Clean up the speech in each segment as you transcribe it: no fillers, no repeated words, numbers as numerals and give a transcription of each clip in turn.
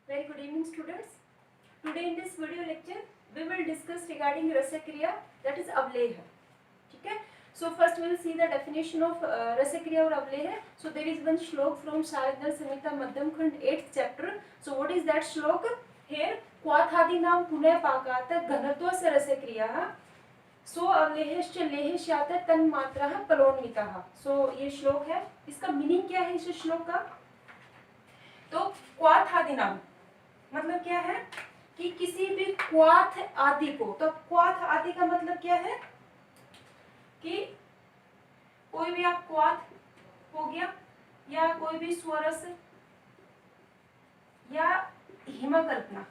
Very good evening, students. Today in this video lecture we will discuss regarding Rasakriya, that is Avleh. ठीक है. So first we will see the definition of Rasakriya or Avleh. So there is one shlok from Sharadar Samhita Madhyam Khand 8th chapter. So what is that shlok? Here क्वाथादि नाम पुनः पाकात घनत्व से रसक्रिया सो अवलेहश्च लेहश्यात तन्मात्रः पलोन्वितः. सो ये श्लोक है. इसका मीनिंग क्या है इस श्लोक का? तो क्वाथादि नाम मतलब क्या है कि किसी भी क्वाथ आदि को, तो क्वाथ आदि का मतलब क्या है कि कोई भी आप क्वाथ हो गया या कोई भी स्वरस या हिमकल्पना,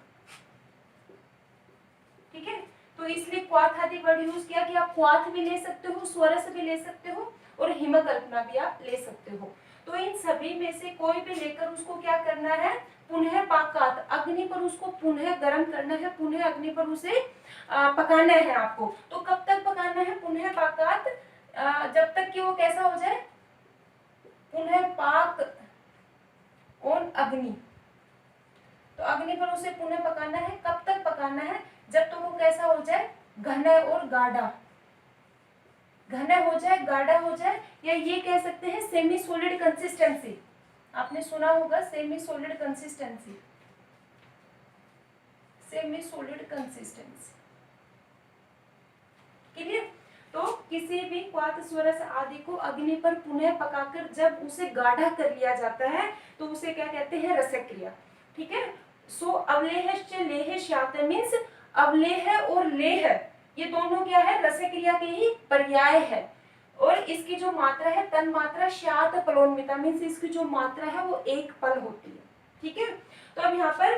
ठीक है. तो इसलिए क्वाथ आदि वर्ड यूज किया कि आप क्वाथ भी ले सकते हो, स्वरस भी ले सकते हो और हिमकल्पना भी आप ले सकते हो. तो इन सभी में से कोई भी लेकर उसको क्या करना है, पुनः पाकात, अग्नि पर उसको पुनः गर्म करना है, पुनः अग्नि पर उसे पकाना है आपको. तो कब तक पकाना है पुनः पाकात? जब तक कि वो कैसा हो जाए, पुनः पाक ऑन अग्नि. तो अग्नि पर उसे पुनः पकाना है. कब तक पकाना है? जब तक वो कैसा हो जाए, घना और गाढ़ा. घना हो जाए, गाढ़ा हो जाए, या ये कह सकते हैं सेमी सॉलिड कंसिस्टेंसी. आपने सुना होगा semi solid consistency, semi solid consistency. Clear? तो किसी भी क्वाथ स्वरस आदि को अग्नि पर पुनः पकाकर जब उसे गाढ़ा कर लिया जाता है तो उसे क्या कहते हैं, रसक्रिया. ठीक है. सो अवलेहश्च लेहश्यात मीन्स अवलेह और लेह ये दोनों क्या है, रसक्रिया के ही पर्याय है. और इसकी जो मात्रा है तन मात्रा श्यात पलोन्मिता मीन्स इसकी जो मात्रा है वो एक पल होती है. ठीक है. तो अब यहाँ पर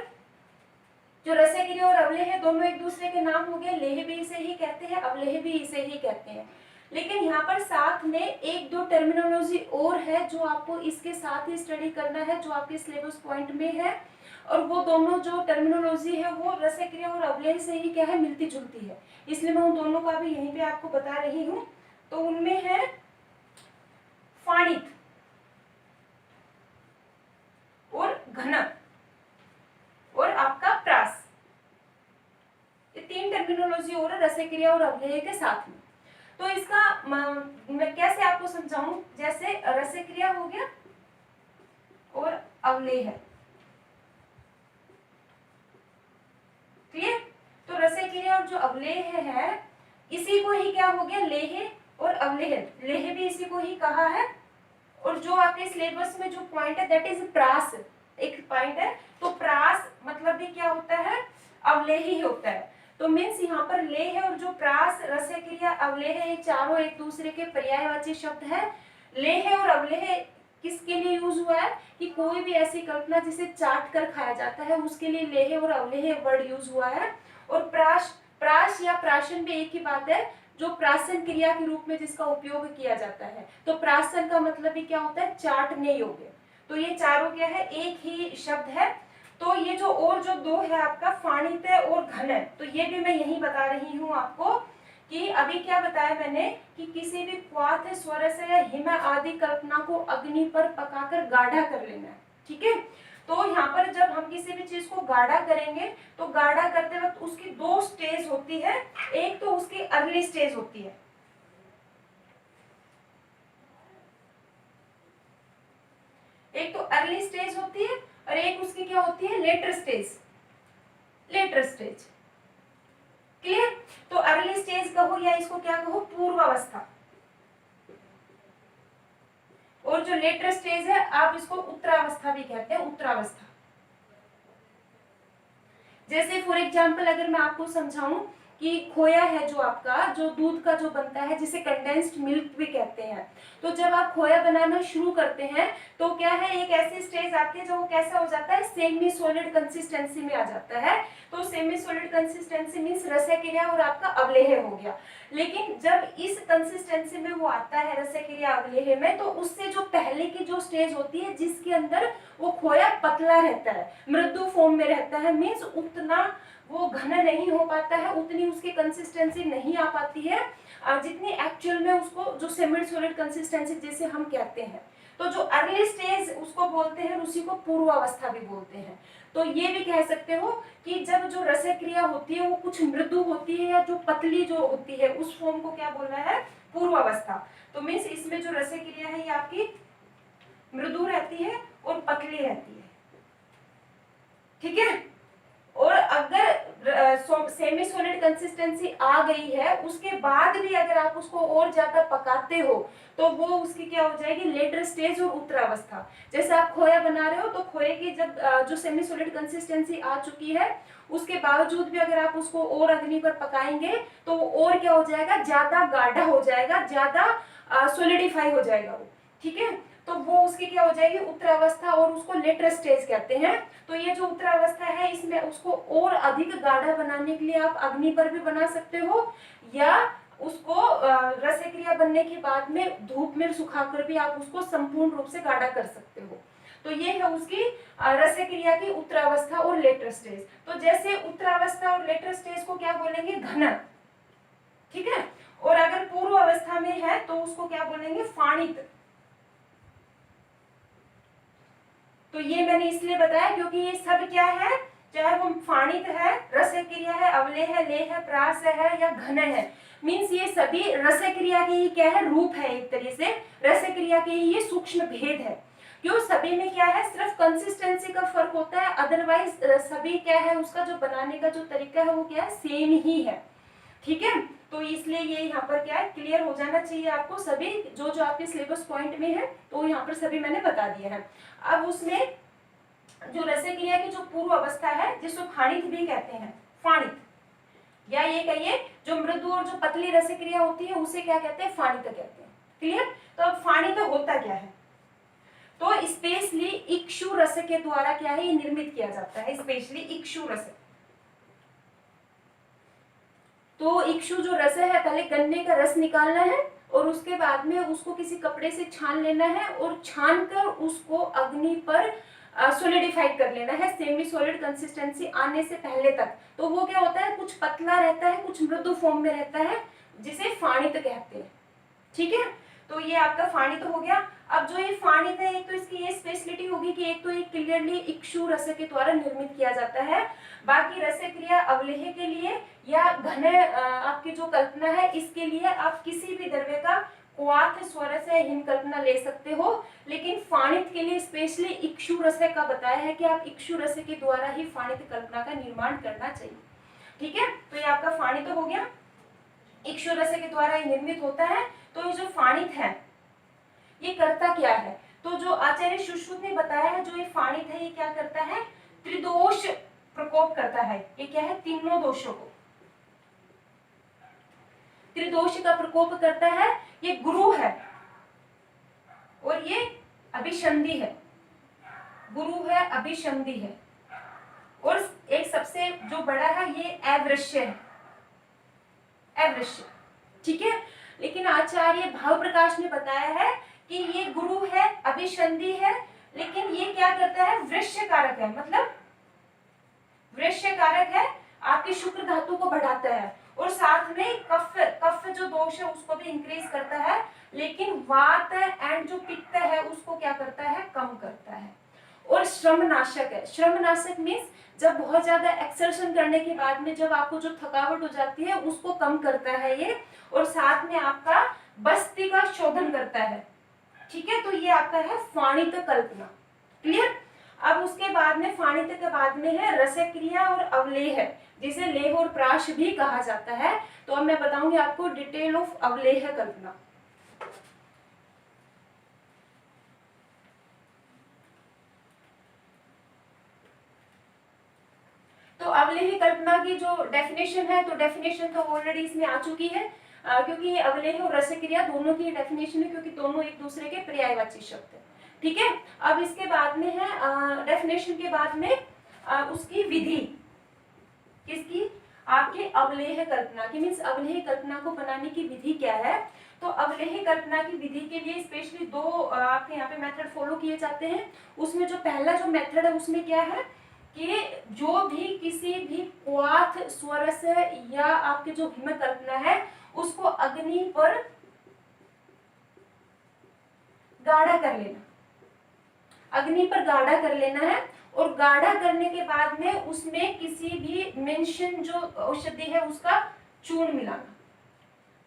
जो रसक्रिया और अवलेह दोनों एक दूसरे के नाम हो गए. लेह भी इसे ही कहते हैं, अवलेह भी इसे ही कहते हैं. लेकिन यहाँ पर साथ में एक दो टर्मिनोलॉजी और है जो आपको इसके साथ ही स्टडी करना है, जो आपके सिलेबस पॉइंट में है. और वो दोनों जो टर्मिनोलॉजी है वो रसक्रिया और अवलेह से ही क्या है, मिलती जुलती है. इसलिए मैं उन दोनों का भी यहीं पे आपको बता रही हूँ. तो उनमें है फाणित और घनक और आपका प्रास. ये तीन टर्मिनोलॉजी और रसक्रिया और अवलेह के साथ में. तो इसका मैं कैसे आपको समझाऊं, जैसे रसक्रिया हो गया और अवलेह. क्लियर? तो रसक्रिया और जो अवलेह है इसी को ही क्या हो गया, लेह और अवलेह. लेह भी इसी को ही कहा है. और जो आपके सिलेबस में जो पॉइंट है दैट इज प्रास, एक पॉइंट है. तो प्रास मतलब भी क्या होता है, अवलेह ही होता है. तो मीन्स यहाँ पर लेह और जो प्रास, रसक्रिया, अवलेह ये चारों एक दूसरे के पर्यायवाची शब्द है. लेह और अवलेह किसके लिए यूज हुआ है कि कोई भी ऐसी कल्पना जिसे चाट कर खाया जाता है उसके लिए लेह और अवलेह वर्ड यूज हुआ है. और प्राश या प्राशन भी एक ही बात है, जो प्राशन क्रिया के रूप में जिसका उपयोग किया जाता है. तो प्राशन का मतलब भी क्या होता है, चाटने योग्य. तो ये चारों क्या है, एक ही शब्द है. तो ये जो और जो दो है आपका फाणित और घन है, तो ये भी मैं यही बता रही हूँ आपको कि अभी क्या बताया मैंने कि किसी भी क्वाथ स्वरस या हिम आदि कल्पना को अग्नि पर पकाकर गाढ़ा कर लेना है. ठीक है. तो यहाँ पर जब हम किसी भी चीज को गाढ़ा करेंगे तो गाढ़ा करते वक्त उसकी दो स्टेज होती है. एक तो उसकी अर्ली स्टेज होती है, एक तो अर्ली स्टेज होती है और एक उसकी क्या होती है, later stage. Later stage. Clear? तो अर्ली स्टेज कहो या इसको क्या कहो, पूर्वावस्था. और जो लेटर स्टेज है आप इसको उत्तरावस्था भी कहते हैं, उत्तरावस्था. जैसे फॉर एग्जांपल अगर मैं आपको समझाऊं कि खोया है जो आपका, जो दूध का जो बनता है जिसे कंडेंस्ड मिल्क भी कहते हैं. तो जब आप खोया बनाना शुरू करते हैं तो क्या है, एक ऐसी स्टेज आती है जो वो कैसा हो जाता है, सेमी सॉलिड कंसिस्टेंसी में आ जाता है. तो सेमी सॉलिड कंसिस्टेंसी मींस रसक्रिया और आपका अवलेह हो गया. लेकिन जब इस कंसिस्टेंसी में वो आता है रसक्रिया अवलेह में, तो उससे जो पहले की जो स्टेज होती है जिसके अंदर वो खोया पतला रहता है, मृदु फॉर्म में रहता है, मींस उतना वो घन नहीं हो पाता है, उतनी उसकी कंसिस्टेंसी नहीं आ पाती है जितनी एक्चुअल में उसको जो सेमी सॉलिड कंसिस्टेंसी जिसे हम कहते हैं. तो जो अर्ली स्टेज उसको बोलते हैं, उसी को पूर्वावस्था भी बोलते हैं। तो ये भी कह सकते हो कि जब जो रस क्रिया होती है वो कुछ मृदु होती है या जो पतली जो होती है उस फॉर्म को क्या बोलना है, पूर्वावस्था। तो मीन्स इसमें जो रस क्रिया है ये आपकी मृदु रहती है और पतली रहती है, ठीक है। और अगर सेमी सॉलिड कंसिस्टेंसी आ गई है उसके बाद भी अगर आप उसको और ज्यादा पकाते हो तो वो उसकी क्या हो जाएगी, लेटर स्टेज और उत्तरावस्था। जैसे आप खोया बना रहे हो तो खोए की जब जो सेमी सॉलिड कंसिस्टेंसी आ चुकी है उसके बावजूद भी अगर आप उसको और अग्नि पर पकाएंगे तो वो और क्या हो जाएगा, ज्यादा गाढ़ा हो जाएगा, ज्यादा सॉलिडिफाई हो जाएगा वो, ठीक है। तो वो उसकी क्या हो जाएगी, उत्तरावस्था, और उसको लेटर स्टेज कहते हैं। तो ये जो उत्तरावस्था है इसमें उसको और अधिक गाढ़ा बनाने के लिए आप अग्नि पर भी बना सकते हो या उसको रस क्रिया बनने के बाद में धूप में सुखाकर भी आप उसको संपूर्ण रूप से गाढ़ा कर सकते हो। तो ये है उसकी रस क्रिया की उत्तरावस्था और लेटर स्टेज। तो जैसे उत्तरावस्था और लेटर स्टेज को क्या बोलेंगे, घन, ठीक है। और अगर पूर्व अवस्था में है तो उसको क्या बोलेंगे, फाणित। तो ये मैंने इसलिए बताया क्योंकि ये सब क्या है, चाहे वो फाणित है, रस क्रिया है, अवलेह है, लेह है, प्रास है या घन है, मीन्स ये सभी रस क्रिया के ही क्या है, रूप है। एक तरीके से रस क्रिया के ही ये सूक्ष्म भेद है। क्यों, सभी में क्या है, सिर्फ कंसिस्टेंसी का फर्क होता है, अदरवाइज सभी क्या है, उसका जो बनाने का जो तरीका है वो क्या है, सेम ही है, ठीक है। तो इसलिए ये यहाँ पर क्या है, क्लियर हो जाना चाहिए आपको सभी जो जो आपके सिलेबस पॉइंट में है, तो यहाँ पर सभी मैंने बता दिया है। अब उसमें जो रस क्रिया की जो पूर्व अवस्था है जिसको फाणित भी कहते हैं, फाणित, या ये कहिए जो मृदु और जो पतली रस क्रिया होती है उसे क्या कहते हैं, फाणित कहते हैं, क्लियर। तो अब फाणित होता क्या है, तो स्पेशली इक्षु रस के द्वारा क्या है, ये निर्मित किया जाता है, स्पेशली इक्षु रस। तो इक्षु जो रस है, पहले गन्ने का रस निकालना है और उसके बाद में उसको किसी कपड़े से छान लेना है और छान कर उसको अग्नि पर सॉलिडिफाइड कर लेना है, सेमी सॉलिड कंसिस्टेंसी आने से पहले तक। तो वो क्या होता है, कुछ पतला रहता है, कुछ मृदु फॉर्म में रहता है, जिसे फाणित कहते हैं, ठीक है। तो ये आपका फाणित हो गया। अब जो ये फाणित है, एक तो इसकी ये स्पेशलिटी होगी कि एक तो ये क्लियरली इक्षु रस के द्वारा निर्मित किया जाता है, बाकी रस क्रिया अवलेह के लिए या घन आपकी जो कल्पना है इसके लिए आप किसी भी द्रव्य का क्वाथ स्वरस या हिम कल्पना ले सकते हो, लेकिन फाणित के लिए स्पेशली इक्षु रस का बताया है कि आप इक्षु रस के द्वारा ही फाणित कल्पना का निर्माण करना चाहिए, ठीक है। तो ये आपका फाणित हो गया, इक्षु रस के द्वारा ये निर्मित होता है। तो ये जो फाणित है ये करता क्या है, तो जो आचार्य सुश्रुत ने बताया है, जो ये फाणित है ये क्या करता है, त्रिदोष प्रकोप करता है। ये क्या है, तीनों दोषों को, त्रिदोष का प्रकोप करता है। ये गुरु है और ये अभिसंधि है, गुरु है, अभिसंधि है, और एक सबसे जो बड़ा है ये अवृश्य है, अवृश्य, ठीक है। लेकिन आचार्य भाव प्रकाश ने बताया है कि ये गुरु है, अभिसंधि है, लेकिन ये क्या करता है, वृश्य कारक है, मतलब वृश्य कारक है, आपकी शुक्र धातु को बढ़ाता है और साथ में कफ, कफ जो दोष है उसको भी इंक्रीज करता है, लेकिन वात एंड जो पित्त है उसको क्या करता है, कम करता है। और श्रमनाशक है, श्रमनाशक मीन्स जब बहुत ज्यादा एक्सर्शन करने के बाद में जब आपको जो थकावट हो जाती है उसको कम करता है ये, और साथ में आपका बस्ती का शोधन करता है, ठीक है। तो ये आपका है फाणित कल्पना, क्लियर। अब उसके बाद में फाणित के बाद में है रस क्रिया और अवलेह, जिसे लेह और प्राश भी कहा जाता है। तो अब मैं बताऊंगी आपको डिटेल ऑफ अवलेह कल्पना। तो अवलेह कल्पना की जो डेफिनेशन है, तो डेफिनेशन तो ऑलरेडी इसमें आ चुकी है, क्योंकि ये अवलेह और रस क्रिया दोनों की डेफिनेशन है, क्योंकि दोनों एक दूसरे के पर्यायवाची शब्द है, ठीक है। अब इसके बाद में है डेफिनेशन के बाद में उसकी विधि, किसकी, आपके अवलेह कल्पना की, मीन्स अवलेह कल्पना को बनाने की विधि क्या है। तो अवलेह कल्पना की विधि के लिए स्पेशली दो आपके यहाँ पे मेथड फॉलो किए जाते हैं। उसमें जो पहला जो मेथड है उसमें क्या है कि जो भी किसी भी क्वाथ स्वरस या आपके जो हिम कल्पना है उसको अग्नि पर गाढ़ा कर लेना, अग्नि पर गाढ़ा कर लेना है, और गाढ़ा करने के बाद में उसमें किसी भी मेंशन जो औषधि है उसका चूर्ण मिलाना,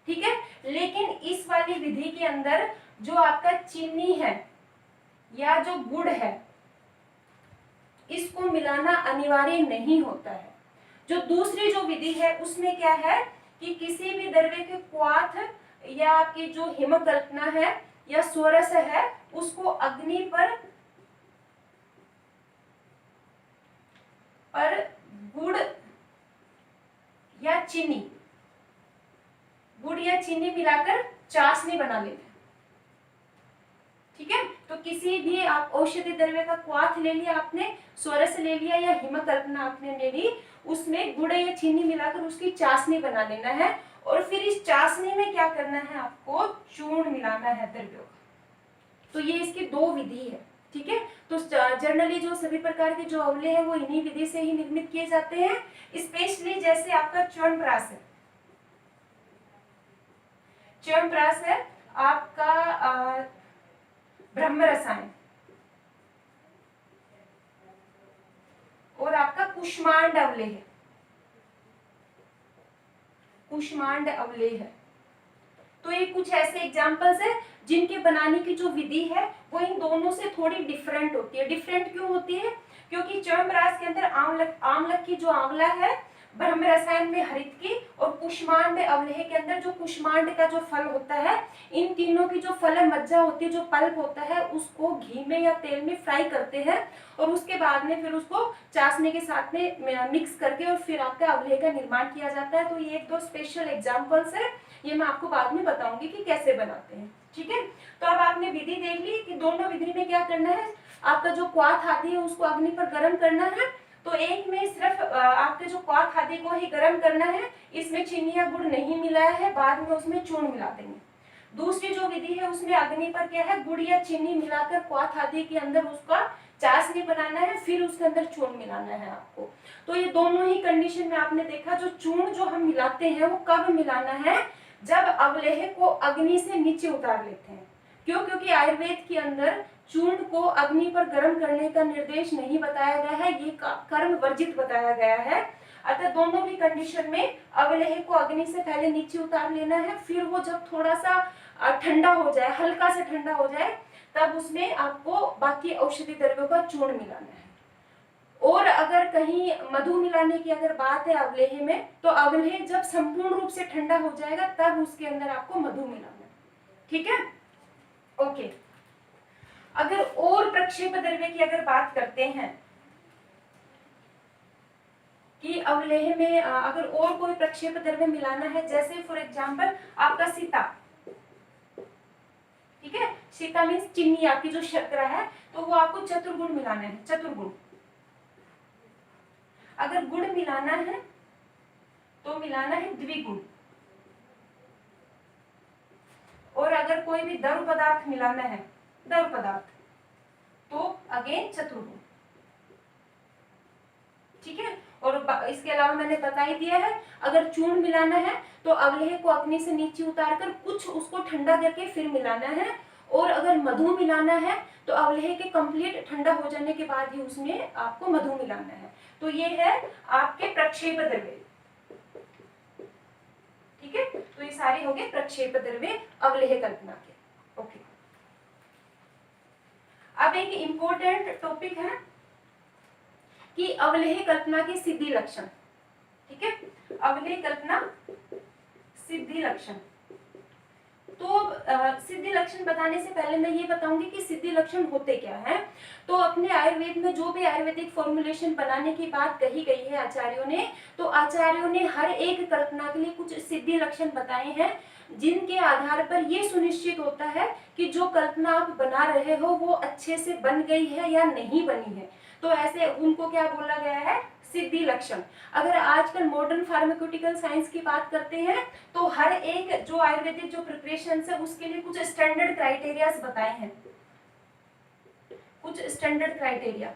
ठीक है। लेकिन इस वाली विधि के अंदर जो आपका चीनी है या जो गुड़ है इसको मिलाना अनिवार्य नहीं होता है। जो दूसरी जो विधि है उसमें क्या है कि किसी भी द्रव्य के क्वाथ या आपकी जो हिमकल्पना है या सोरस है उसको अग्नि पर गुड़ या चीनी मिलाकर चाशनी बना लेते हैं, ठीक है। तो किसी भी आप औषधि द्रव्य का क्वाथ ले लिया आपने, सोरस ले लिया या हिमकल्पना आपने ले ली, उसमें गुड़ या चीनी मिलाकर उसकी चाशनी बना लेना है, और फिर इस चाशनी में क्या करना है, आपको चूर्ण मिलाना है द्रव्यों का। तो ये इसकी दो विधि है, ठीक है। तो जनरली जो सभी प्रकार के जो अवले हैं वो इन्हीं विधि से ही निर्मित किए जाते हैं। स्पेशली जैसे आपका च्यवनप्राश है, च्यवनप्राश है आपका ब्रह्म रसायन, और आपका कुष्मांड अवले है, कुष्मांड अवले है। तो ये कुछ ऐसे एग्जांपल्स है जिनके बनाने की जो विधि है वो इन दोनों से थोड़ी डिफरेंट होती है। डिफरेंट क्यों होती है? क्योंकि च्यवनप्राश के अंदर आमलक की जो आंवला है, ब्रह्म रसायन में हरित की, और कुष्मांड अवलेह के अंदर जो कुष्मांड का जो फल होता है, इन तीनों की जो फल मज्जा होती है, जो पल्प होता है, उसको घी में या तेल में फ्राई करते हैं, और उसके बाद में फिर उसको चाशनी के साथ में मिक्स करके और फिर आपका अवलेह का निर्माण किया जाता है। तो ये एक दो स्पेशल एग्जाम्पल्स है, ये मैं आपको बाद में बताऊंगी कि कैसे बनाते हैं, ठीक है। तो अब आपने विधि देख ली कि दोनों विधि में क्या करना है, आपका जो क्वाथ आदि है उसको अग्नि पर गर्म करना है। तो एक में सिर्फ आपके जो क्वाथ आदि को ही गर्म करना है, इसमें चीनी या गुड़ नहीं मिलाया है, बाद में उसमें चूर्ण मिला देंगे। दूसरी जो विधि है उसमें अग्नि पर क्या है, गुड़ या चीनी मिलाकर क्वाथ आदि के अंदर उसका चाशनी बनाना है, फिर उसके अंदर चूर्ण मिलाना है आपको। तो ये दोनों ही कंडीशन में आपने देखा, जो चूर्ण जो हम मिलाते हैं वो कब मिलाना है, जब अवलेह को अग्नि से नीचे उतार लेते हैं। क्यों? क्योंकि आयुर्वेद के अंदर चूर्ण को अग्नि पर गर्म करने का निर्देश नहीं बताया गया है, ये कर्म वर्जित बताया गया है। अतः दोनों भी कंडीशन में अवलेह को अग्नि से पहले नीचे उतार लेना है, फिर वो जब थोड़ा सा ठंडा हो जाए, हल्का से ठंडा हो जाए, तब उसमें आपको बाकी औषधि द्रव्यों का चूर्ण मिलाना है। और अगर कहीं मधु मिलाने की अगर बात है अवलेह में, तो अवलेह जब संपूर्ण रूप से ठंडा हो जाएगा तब उसके अंदर आपको मधु मिलाना है, ठीक है। ओके, अगर और प्रक्षेप द्रव्य की अगर बात करते हैं कि अवलेह में अगर और कोई प्रक्षेप द्रव्य मिलाना है, जैसे फॉर एग्जांपल आपका सीता, ठीक है, सीता मीन्स चीनी, आपकी जो शर्करा है, तो वो आपको चतुर्गुण मिलाना है, चतुर्गुण। अगर गुड़ मिलाना है तो मिलाना है द्विगुण, और अगर कोई भी द्रव पदार्थ मिलाना है, द्रव पदार्थ, तो अगेन चतुर्गुण, ठीक है। और इसके अलावा मैंने बता ही दिया है, अगर चूर्ण मिलाना है तो अवलेह को अग्नि से नीचे उतारकर कुछ उसको ठंडा करके फिर मिलाना है, और अगर मधु मिलाना है तो अवलेह के कंप्लीट ठंडा हो जाने के बाद ही उसमें आपको मधु मिलाना है। तो ये है आपके प्रक्षेप द्रव्य, ठीक है। तो ये सारे हो गए प्रक्षेप द्रव्य अवलेह कल्पना के। ओके, अब एक इंपॉर्टेंट टॉपिक है कि अवलेह कल्पना की सिद्धि लक्षण, ठीक है। अवलेह कल्पना सिद्धि लक्षण, तो सिद्धि लक्षण बताने से पहले मैं ये बताऊंगी कि सिद्धि लक्षण होते क्या हैं। तो अपने आयुर्वेद में जो भी आयुर्वेदिक फॉर्मुलेशन बनाने की बात कही गई है आचार्यों ने, तो आचार्यों ने हर एक कल्पना के लिए कुछ सिद्धि लक्षण बताए हैं, जिनके आधार पर ये सुनिश्चित होता है कि जो कल्पना आप बना रहे हो वो अच्छे से बन गई है या नहीं बनी है। तो ऐसे उनको क्या बोला गया है, सिद्धि लक्षण। अगर आजकल मॉडर्न फार्मास्यूटिकल साइंस की बात करते हैं तो हर एक जो आयुर्वेदिक जो प्रिपरेशन है उसके लिए कुछ स्टैंडर्ड क्राइटेरियाज बताए हैं, कुछ स्टैंडर्ड क्राइटेरिया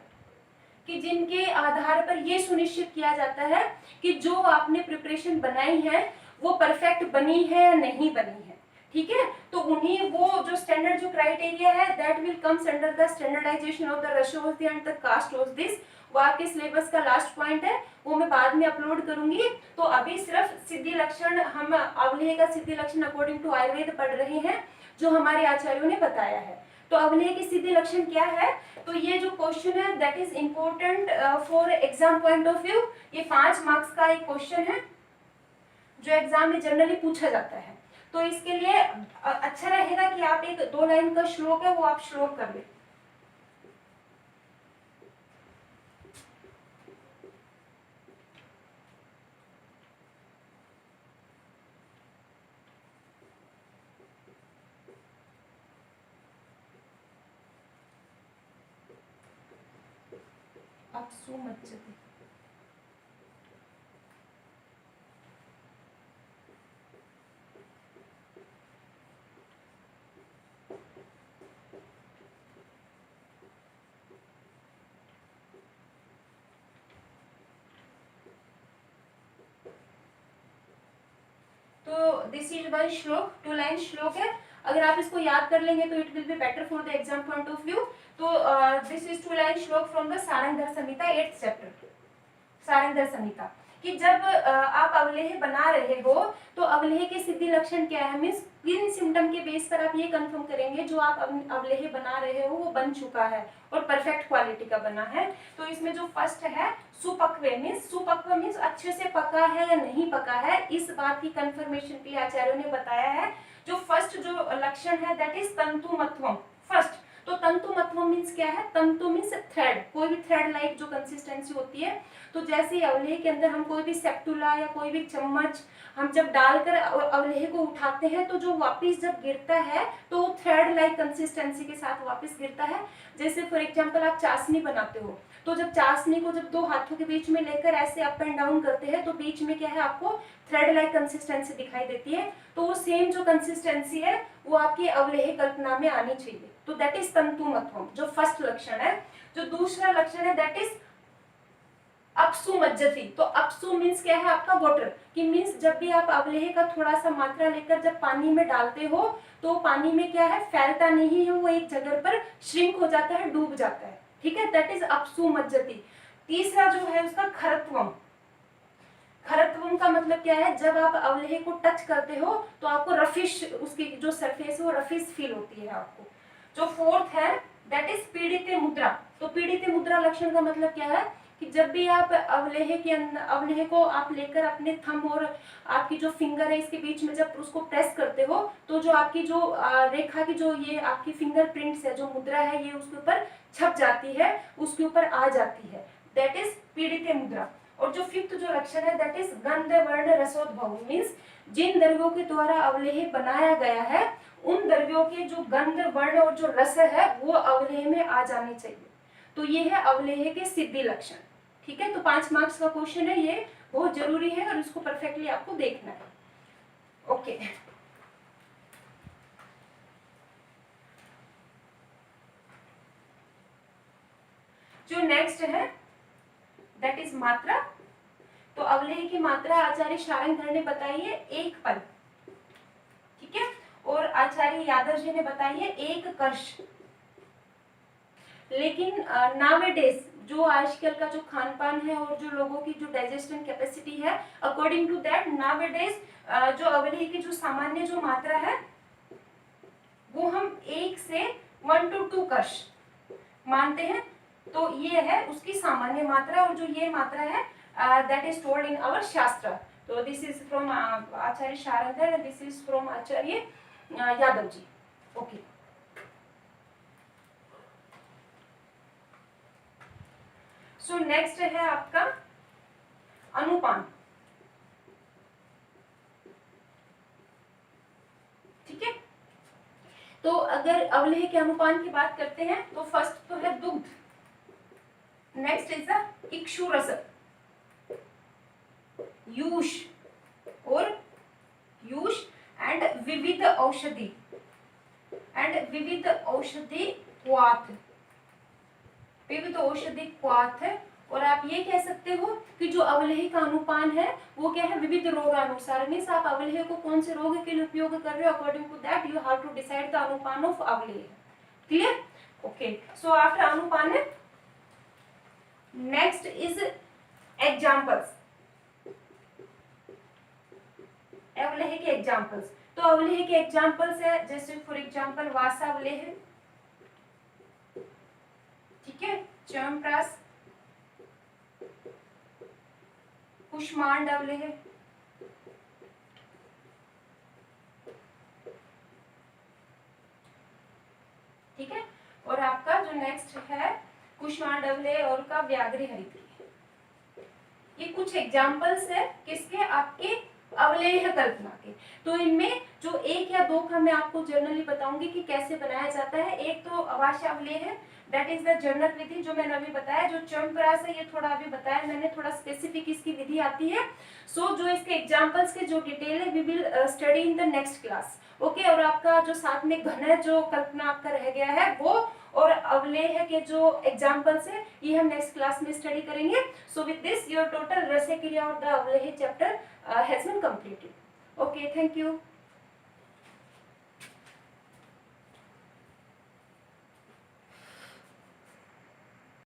कि जिनके आधार पर यह सुनिश्चित किया जाता है कि जो आपने प्रिपरेशन बनाई है वो परफेक्ट बनी है या नहीं बनी है, ठीक है। तो उन्हीं वो जो स्टैंडर्ड जो क्राइटेरिया है that will comes under the standardization of the ratios and the cost of this. वो आपके सिलेबस का लास्ट पॉइंट है, वो मैं बाद में अपलोड करूंगी। तो अभी सिर्फ सिद्धि लक्षण, हम अवलेह का सिद्धि लक्षण अकॉर्डिंग टू आयुर्वेद पढ़ रहे हैं जो हमारे आचार्यों ने बताया है। तो अवलेह की सिद्धि लक्षण क्या है? तो ये जो क्वेश्चन है that is important for exam point of view. ये 5 मार्क्स का एक क्वेश्चन है जो एग्जाम में जनरली पूछा जाता है। तो इसके लिए अच्छा रहेगा कि आप एक 2 लाइन का श्लोक है वो आप श्लोक कर लें। अपसु मज्जति। तो दिस इज वन श्लोक, 2 लाइन श्लोक है। अगर आप इसको याद कर लेंगे तो it will be better for the exam point of view. तो this is 2 line shloka from the Sarangdhar Samhita 8th chapter, Sarangdhar Samhita. कि जब आप अवलेह बना रहे हो तो अवलेह के सिद्धि लक्षण क्या है, मीन्स किन सिम्टम के बेस पर आप ये कंफर्म करेंगे जो आप अवलेह बना रहे हो वो बन चुका है और परफेक्ट क्वालिटी का बना है। तो इसमें जो फर्स्ट है सुपक्व, मीन्स सुपक्व मीन्स अच्छे से पका है या नहीं पका है, इस बात की कंफर्मेशन के लिए आचार्यों ने बताया है। जो फर्स्ट जो लक्षण है दैट इज तंतुमत्वम। फर्स्ट तो तंतुमत्वम मीन्स क्या है? तंतु मीन्स थ्रेड, कोई भी थ्रेड लाइक जो कंसिस्टेंसी होती है। तो जैसे अवलेह के अंदर हम कोई भी सेप्टुला या कोई भी चम्मच हम जब डालकर अवलेह को उठाते हैं तो जो वापस जब गिरता है तो वो थ्रेड लाइक कंसिस्टेंसी के साथ वापस गिरता है। जैसे फॉर एग्जांपल आप चाशनी बनाते हो तो जब चाशनी को जब 2 हाथों के बीच में लेकर ऐसे अप एंड डाउन करते हैं तो बीच में क्या है, आपको थ्रेड लाइक कंसिस्टेंसी दिखाई देती है। तो वो सेम जो कंसिस्टेंसी है वो आपकी अवलेह कल्पना में आनी चाहिए। तो दैट इज तंतुमत्वम, जो फर्स्ट लक्षण है। जो दूसरा लक्षण है दैट इज अपसु मज्जति। तो अपसु मीन्स क्या है आपका वाटर, कि मीन्स जब भी आप अवलेह का थोड़ा सा मात्रा लेकर जब पानी में डालते हो तो पानी में क्या है, फैलता नहीं है, वो एक जगह पर श्रिंक हो जाता है, डूब जाता है। ठीक है, दैट इज अपसु मज्जति। तीसरा जो है उसका खरत्वम। खरत्वम का मतलब क्या है, जब आप अवलेह को टच करते हो तो आपको रफिश, उसकी जो सरफेस है वो रफिश फील होती है आपको। जो फोर्थ है दैट इज पीड़ित मुद्रा। तो पीड़ित मुद्रा लक्षण का मतलब क्या है कि जब भी आप अवलेह को आप लेकर अपने थंब और आपकी जो फिंगर है इसके बीच में जब उसको प्रेस करते हो तो जो आपकी जो रेखा की जो ये आपकी फिंगर प्रिंट्स है, जो मुद्रा है, ये उसके ऊपर छप जाती है, उसके ऊपर आ जाती है, दैट इज पीड़ित मुद्रा। और जो फिफ्थ जो लक्षण है दैट इज गंध वर्ण रसोद्भव, मीन्स जिन द्रव्यों के द्वारा अवलेह बनाया गया है उन द्रव्यों के जो गंध वर्ण और जो रस है वो अवलेह में आ जाने चाहिए। तो ये है अवलेह के सिद्धि लक्षण। ठीक है, तो 5 मार्क्स का क्वेश्चन है, ये बहुत जरूरी है और इसको परफेक्टली आपको देखना है। ओके, जो नेक्स्ट है दैट इज मात्रा। तो अवलेह की मात्रा आचार्य शारंगधर ने बताई है 1 पल, ठीक है, और आचार्य यादव जी ने बताई है 1 कर्ष। लेकिन नावेडेज जो आजकल का जो खान पान है और जो लोगों की जो डाइजेशन कैपेसिटी है, अकॉर्डिंग टू दैट नावेडेज जो अवलेह की जो सामान्य जो मात्रा है वो हम 1 से 1 to 2 कर्ष मानते हैं। तो ये है उसकी सामान्य मात्रा, और जो ये मात्रा है that is told in our shastra. तो this is from Acharya Sharangdhar and this is from Acharya Yadav ji. Okay, so next है आपका अनुपान। ठीक है, तो अगर अवलेह के अनुपान की बात करते हैं तो फर्स्ट तो है दुग्ध, नेक्स्ट इज द इक्षुरस, यूष और यूष एंड विविध औषधि क्वाथ, विविध औषधि क्वाथ और आप ये कह सकते हो कि जो अवलेह का अनुपान है वो क्या है, विविध रोगानुसार। मीन्स आप अवलेह को कौन से रोग के लिए उपयोग कर रहे हो, according to that you have to decide the anupan of avaleh. Clear? Okay, so after anupan next is examples, अवलेह के एग्जाम्पल्स। तो अवलेह के एग्जाम्पल्स है जैसे फॉर एग्जाम्पल वासा अवलेह, ठीक है, च्यवनप्राश, कुष्मांड अवलेह, ठीक है, और आपका जो नेक्स्ट है कुष्मांड अवलेह और का व्याघ्र हरित। ये कुछ एग्जाम्पल्स है किसके, आपके अवलेह कल्पना के। तो इनमें जो एक या दो का मैं आपको जनरली बताऊंगी कि कैसे बनाया जाता है। एक तो अवाशा अवलेह है, दैट इज द जनरल विधि जो मैंने अभी बताया। जो च्यवनप्राश है ये थोड़ा अभी बताया मैंने, थोड़ा स्पेसिफिक इसकी विधि आती है। सो जो इसके एग्जाम्पल्स के जो डिटेल है we will study in the next class. Okay, और आपका जो साथ में घन जो कल्पना आपका रह गया है वो और अवलेह के जो एग्जाम्पल्स है ये हम नेक्स्ट क्लास में स्टडी करेंगे। So with this your total rasakriya और the avaleh chapter has been completed. Okay, thank you.